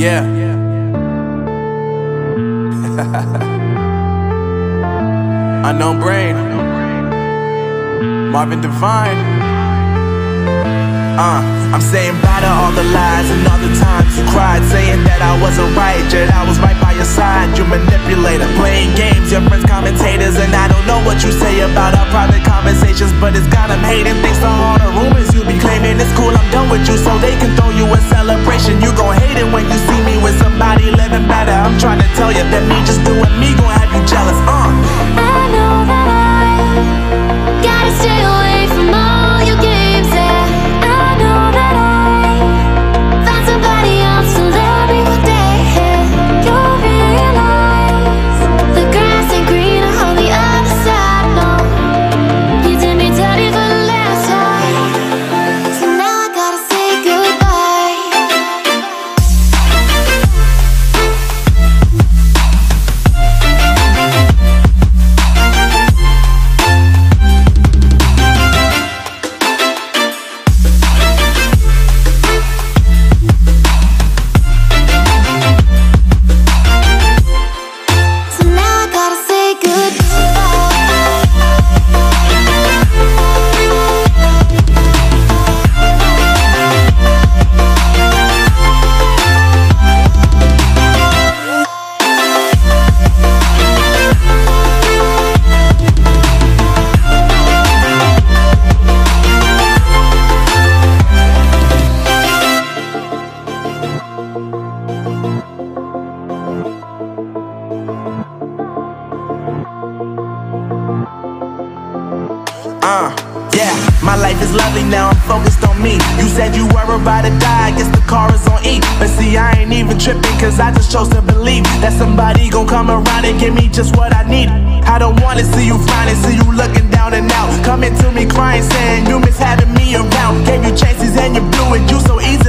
Yeah. Unknown Brain, Marvin Divine. I'm saying bye to all the lies and all the times you cried, saying that I wasn't right, yet I was right by your side. You manipulator, playing games, your friends commentators, and I don't know what you say about our private conversations, but it's got them hating. Thanks to all the rumors you be claiming. It's cool, I'm done with you, so they can throw you a celebration. You gon' hate it when you see me with somebody living better. I'm trying to tell you that me just doing me gon' have you jealous. I know that I gotta stay away from all your games, yeah. I know that I found somebody else to love me one day, yeah. You'll realize the grass ain't greener on the other side, no. You did me dirty for the last time, so now I gotta say goodbye. So now I gotta say Yeah, my life is lovely now, I'm focused on me. You said you were about to die, I guess the car is on E. But see, I ain't even tripping, cause I just chose to believe that somebody gon' come around and give me just what I need. I don't wanna see you frowning, see you looking down and out, coming to me crying, saying you miss having me around. Gave you chances and you blew it, you so easy